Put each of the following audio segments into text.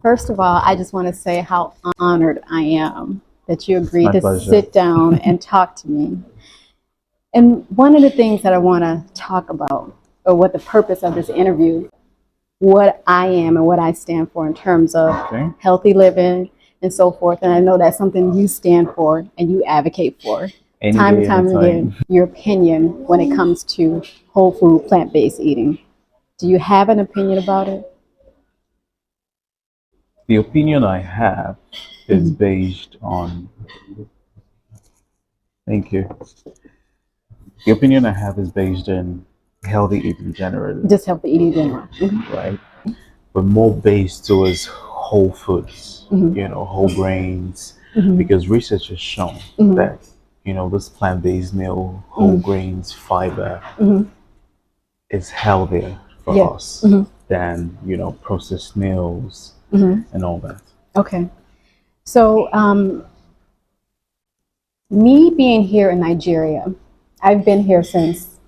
First of all, I just want to say how honored I am that you It's agreed my to pleasure. sit down and talk to me. And one of the things that I want to talk about, or what the purpose of this interview, what I am and what I stand for in terms of Okay. healthy living and so forth. And I know that's something you stand for and you advocate for Any time and day, time again, anytime. your opinion when it comes to whole food, plant-based eating. Do you have an opinion about it? The opinion I have is Mhm. based on, thank you. The opinion I have is based on healthy eating generally, Just healthy eating in general. right? But more based towards whole foods, Mhm. whole grains, Mhm. because research has shown Mhm. that, this plant-based meal, whole Mhm. grains, fiber Mhm. is healthier Yeah. for us Mhm. than, processed meals Mhm. and all that. Okay. So, me being here in Nigeria, I've been here since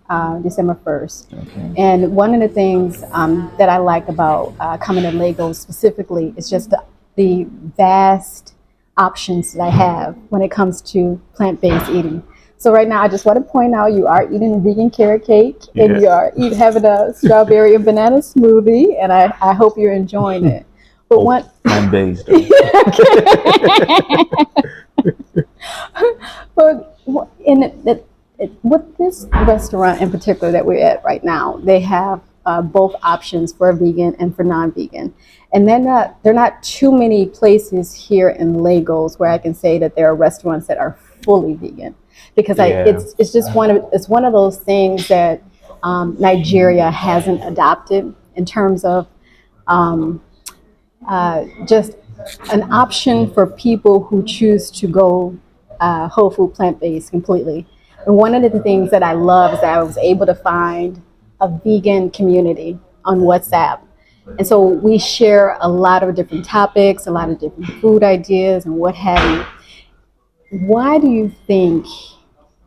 December 1st. Okay. And one of the things that I like about coming to Lagos specifically is just the vast options that I have when it comes to plant-based eating. So right now, I just want to point out you are eating a vegan carrot cake and Yeah. you are having a strawberry and banana smoothie, and I hope you're enjoying it. But Oh, one, plant-based though. but in with this restaurant in particular that we're at right now, they have both options for vegan and for non-vegan, and they're not too many places here in Lagos where I can say that there are restaurants that are fully vegan, because Yeah. it's just it's one of those things that Nigeria hasn't adopted in terms of um, just an option for people who choose to go whole food plant based completely. And one of the things that I love is that I was able to find a vegan community on WhatsApp. And so we share a lot of different topics, a lot of different food ideas, and what have you. Why do you think,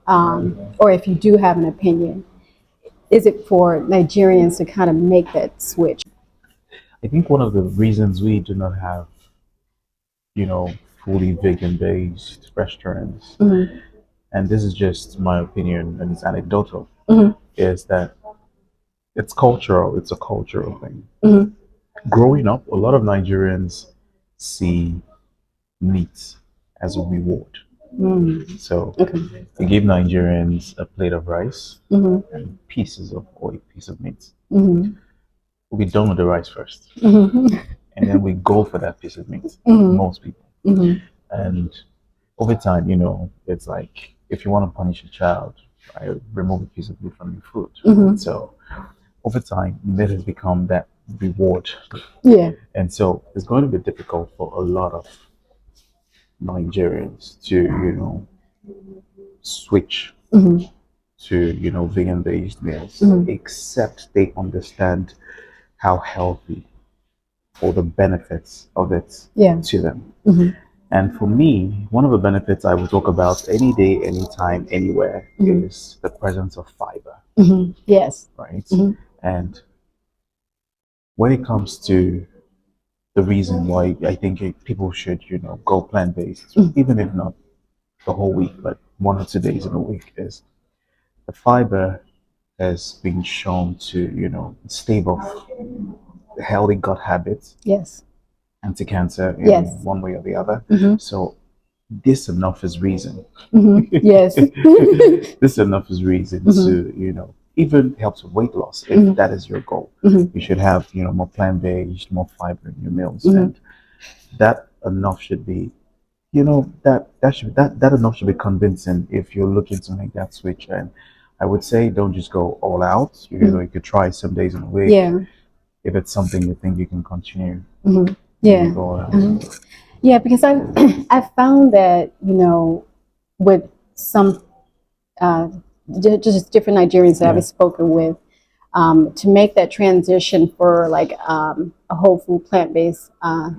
or if you do have an opinion, is it for Nigerians to kind of make that switch? I think one of the reasons we do not have, you know, fully vegan-based restaurants, Mm-hmm. and this is just my opinion and it's anecdotal, Mm-hmm. is that it's cultural. It's a cultural thing. Mm-hmm. Growing up, a lot of Nigerians see meat as a reward. Mm-hmm. So Okay. we give Nigerians a plate of rice Mm-hmm. and pieces of or a piece of meat. Mm-hmm. We'll be done with the rice first, Mm-hmm. and then we go for that piece of meat. Mm-hmm. Most people, Mm-hmm. and over time, it's like if you want to punish a child, right, remove a piece of meat from your food. Mm-hmm. So over time, meat has become that reward, Yeah. and so it's going to be difficult for a lot of Nigerians to, switch Mm-hmm. to, vegan-based meals, Mm-hmm. except they understand how healthy or the benefits of it Yeah. to them. Mm-hmm. And for me, one of the benefits I would talk about any day, anytime, anywhere Mm-hmm. is the presence of fiber, Mm-hmm. Yes. right? Mm-hmm. And when it comes to the reason why I think people should, go plant-based, even if not the whole week, but 1 or 2 days in a week, is the fiber has been shown to, stave off healthy gut habits, Yes. anti-cancer in Yes. one way or the other. Mm-hmm. So this enough is reason. Mm-hmm. Yes. This enough is reason Mm-hmm. to, even helps with weight loss if Mm-hmm. that is your goal. Mm-hmm. You should have, more plant-based, more fiber in your meals, Mm-hmm. and that enough should be, that enough should be convincing if you're looking to make that switch. And I would say don't just go all out. You could try some days in a week. Yeah. If it's something you think you can continue, Mm-hmm. maybe Yeah. go all out. Mm-hmm. Yeah, because I found that with some uh, just different Nigerians that Yeah. I've spoken with, to make that transition for like a whole food plant based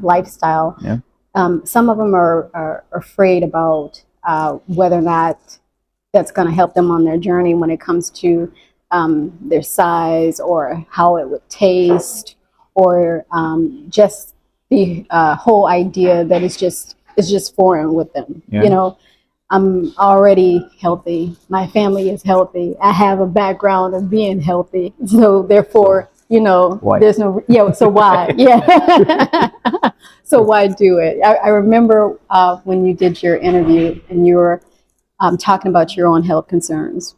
lifestyle. Yeah. Some of them are afraid about whether or not that's going to help them on their journey when it comes to their size or how it would taste, or just the whole idea that it's just foreign with them. Yeah. You know, I'm already healthy. My family is healthy. I have a background of being healthy. So therefore, you know, Why? there's no, yeah, so why? Yeah. So why do it? I remember when you did your interview and you were talking about your own health concerns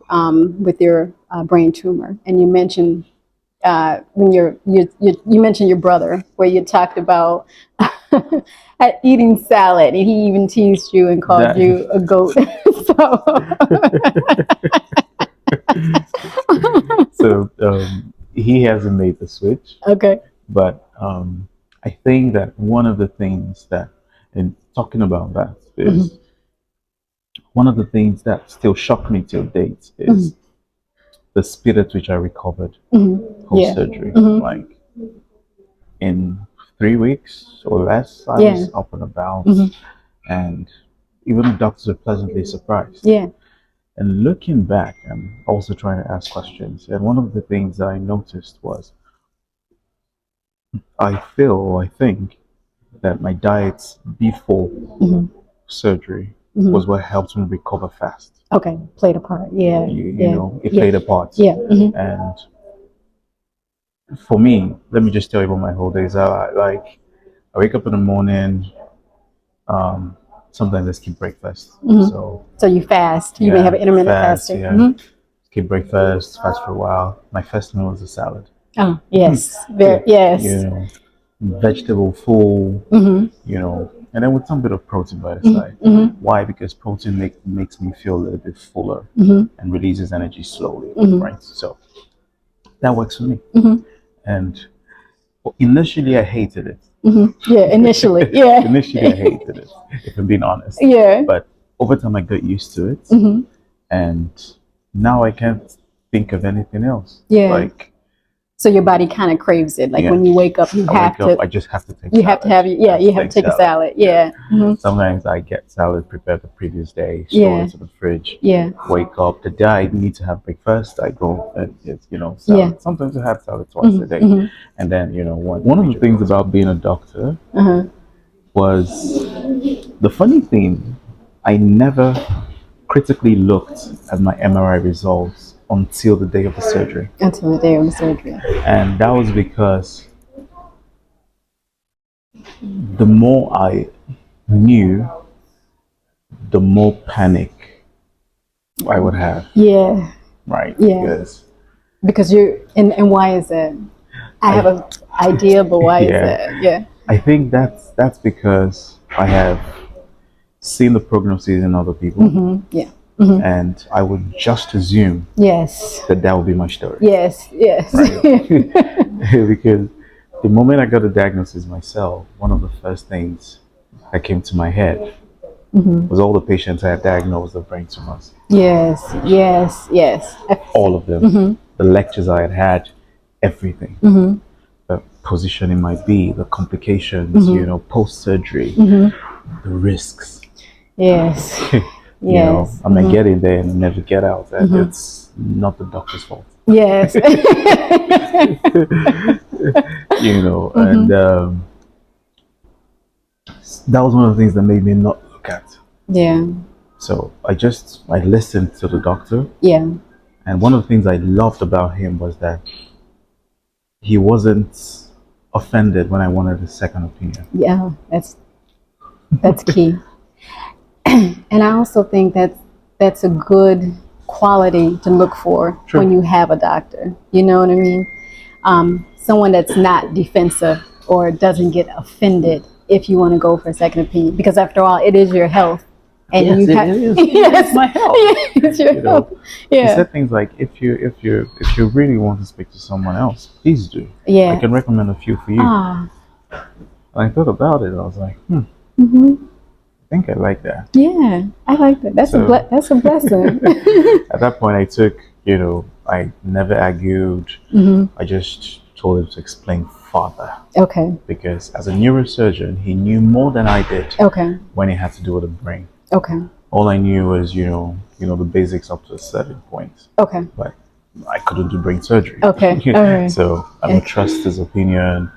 with your brain tumor. And you mentioned when you mentioned your brother, where you talked about eating salad, and he even teased you and called you a goat. So he hasn't made the switch, Okay. but I think that one of the things that, in talking about that, is one of the things that still shock me till date is the speed at which I recovered post surgery. Like in 3 weeks or less, I was up and about, and even the doctors were pleasantly surprised. Yeah. And looking back, I'm also trying to ask questions. And one of the things that I noticed was I think that my diets before surgery was what helped me recover fast. Okay. Played a part. Yeah. You know, it played a part. Yeah. And for me, let me just tell you about my whole days. I wake up in the morning. Sometimes I skip breakfast. So you fast. You may have intermittent fast, fasting. yeah. Skip breakfast, fast for a while. My first meal was a salad. Oh, yes. Very, yes. You know, vegetable full, you know, and then with some bit of protein by the side. Why? Because protein makes me feel a little bit fuller and releases energy slowly, right? So that works for me. And initially I hated it. Yeah, initially. Yeah. Initially I hated it, if I'm being honest. Yeah. But over time I got used to it. And now I can't think of anything else. Yeah. Like, so your body kind of craves it. Like when you wake up, I just have to take you salad. have to have, you have to take a salad. Yeah. Sometimes I get salad prepared the previous day, store it in the fridge. Yeah. Wake up, the day I need to have breakfast, I go and it's, you know, salad. Yeah. Sometimes I have salad twice a day. And then, you know, one of the things about being a doctor was the funny thing, I never critically looked at my MRI results until the day of the surgery. Until the day of the surgery. And that was because the more I knew, the more panic I would have. Yeah. Right? Yeah. Because you're, and why is that? I have an idea, but why is that? Yeah. I think that's because I have seen the prognosis in other people. Yeah. And I would just assume that would be my story. Yes. Right? Because the moment I got the diagnosis myself, one of the first things that came to my head was all the patients I had diagnosed with brain tumors. Yes. All of them. The lectures I had, everything. The positioning might be, the complications, you know, post-surgery, the risks. Yes. You know, I may get in there and never get out. And it's not the doctor's fault. Yes. You know, and that was one of the things that made me not look at. Yeah. So I listened to the doctor. Yeah. And one of the things I loved about him was that he wasn't offended when I wanted a second opinion. Yeah, that's key. And I also think that's a good quality to look for when you have a doctor. You know what I mean? Someone that's not defensive or doesn't get offended if you want to go for a second opinion, because after all, it is your health. And yes, you it's my health. It's your health. He said things like, if you really want to speak to someone else, please do. I can recommend a few for you. And I thought about it. I was like, I think I like that. Yeah, I like that. That's a blessing. At that point, I took, you know, I never argued. I just told him to explain further. Okay. Because as a neurosurgeon, he knew more than I did. Okay. When it had to do with the brain. Okay. All I knew was, you know, the basics up to a certain point. Okay. But I couldn't do brain surgery. Okay. All right. So I would trust his opinion.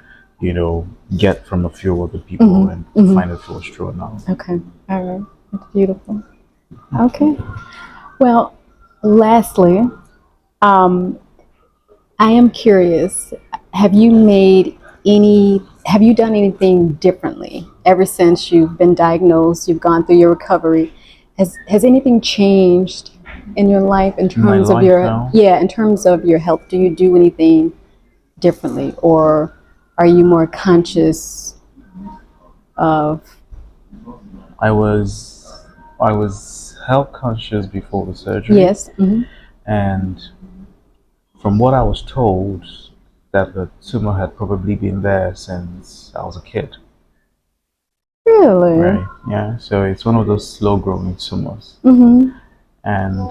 get from a few other people and find if it was true or not. Okay. All right. That's beautiful. Okay. Well, lastly, um, I am curious. Have you done anything differently ever since you've been diagnosed, you've gone through your recovery? Has anything changed in your life in My terms of life now? in terms of your health? Do you do anything differently, or are you more conscious of? I was health conscious before the surgery, Yes. Mm-hmm. and from what I was told, that the tumor had probably been there since I was a kid. Really? Right. Yeah. So it's one of those slow growing tumors. Mm-hmm. And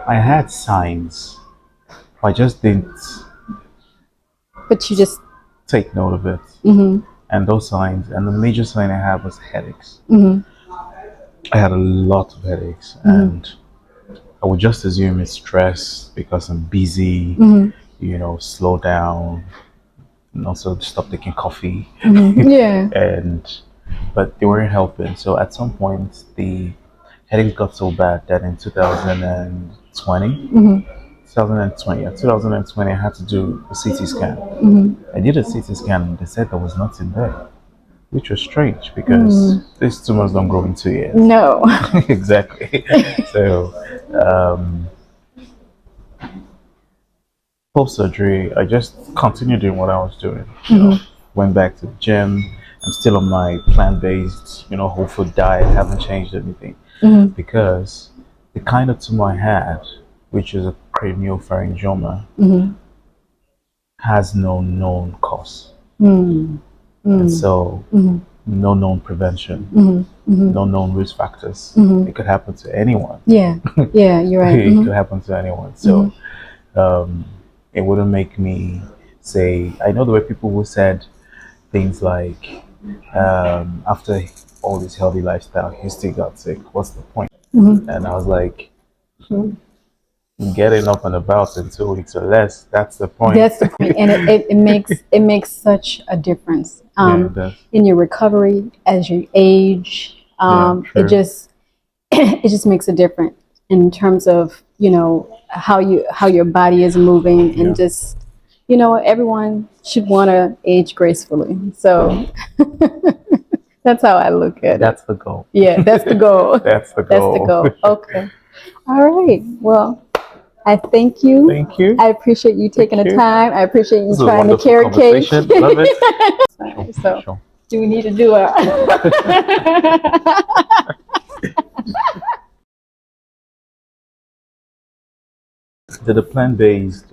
I had signs. I just didn't But you just. take note of it. Mm-hmm. And those signs, and the major sign I had was headaches. Mm-hmm. I had a lot of headaches, and I would just assume it's stress because I'm busy, slow down, and also stop taking coffee. Yeah. But they weren't helping. So at some point, the headaches got so bad that in 2020, 2020, I had to do a CT scan. I did a CT scan, and they said there was nothing there, which was strange because these tumors don't grow in 2 years. No. Exactly. So, um, post surgery, I just continued doing what I was doing. Went back to the gym. I'm still on my plant-based, whole food diet. Haven't changed anything because the kind of tumor I had, which is a craniopharyngioma, has no known cause, and so no known prevention, no known risk factors. It could happen to anyone. Yeah. Yeah. You're right. It could happen to anyone. So it wouldn't make me say. I know there were people who said things like, after all this healthy lifestyle, he still got sick. What's the point? And I was like, getting up and about in 2 weeks or less. That's the point. That's the point, and it makes such a difference Yeah, it does. in your recovery as you age. Yeah, It true. just it just makes a difference in terms of how your body is moving, and Yeah. just everyone should want to age gracefully. So that's how I look at it. That's the goal. Yeah, that's the goal. That's the That's goal. the goal. Okay. All right. Well, I thank you. Thank you. I appreciate you taking the you. time. I appreciate you This is a trying to wonderful carrot cake. conversation. Love it. Sorry, so, Sure. do we need to do a? Did the plant-based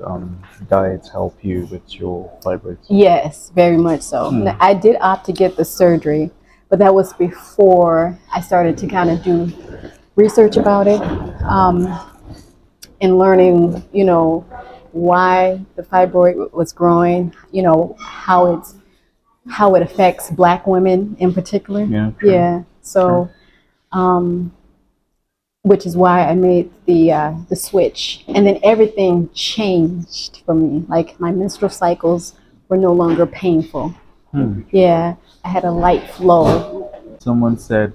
diet help you with your fibroids? Yes, very much so. Now, I did opt to get the surgery, but that was before I started to kind of do research about it, and learning, why the fibroid was growing, how it affects Black women in particular. Yeah, true. Yeah. So, which is why I made the switch, and then everything changed for me. Like, my menstrual cycles were no longer painful. Yeah, I had a light flow. Someone said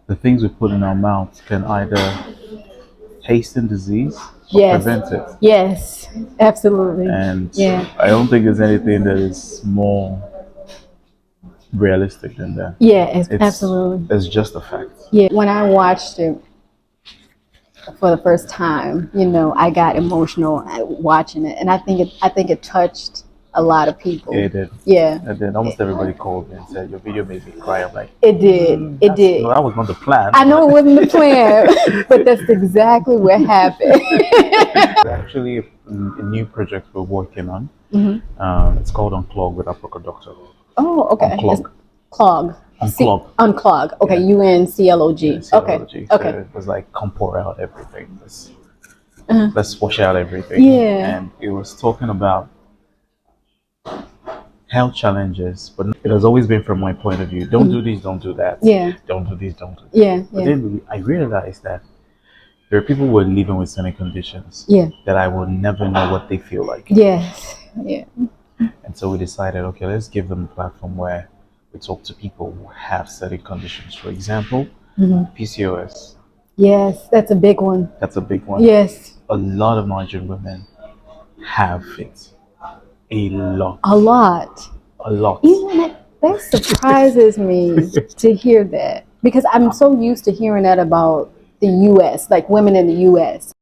the things we put in our mouths can either hasten disease or Yes. prevent it. Yes, absolutely. And Yeah. I don't think there's anything that is more realistic than that. Yeah, absolutely. It's just a fact. Yeah, when I watched it for the first time, I got emotional watching it, and I think it touched a lot of people. It did. Yeah, And then almost everybody called me and said, your video made me cry. I'm like, it did. It did. no, that was not the plan. I know it wasn't the plan, but that's exactly what happened. It's actually a new project we're working on. It's called Unclog with Aproko Doctor. Oh, okay. Unclog. It's clog. Unclog. Unclog. Okay, Yeah. UNCLOG. Okay. CLOG. Okay. So it was like, come pour out everything. Let's wash out everything. Yeah. And it was talking about health challenges, but it has always been from my point of view. Don't do this, don't do that. Yeah. Don't do this, don't do that. Yeah. But Yeah. then I realized that there are people who are living with certain conditions Yeah. that I will never know what they feel like. Yes. Yeah. And so we decided, okay, let's give them a platform where we talk to people who have certain conditions. For example, PCOS. Yes, that's a big one. That's a big one. Yes, A lot of Nigerian women have it. A lot. a lot. A lot. You know, that surprises me to hear that because I'm so used to hearing that about the U.S., like women in the U.S.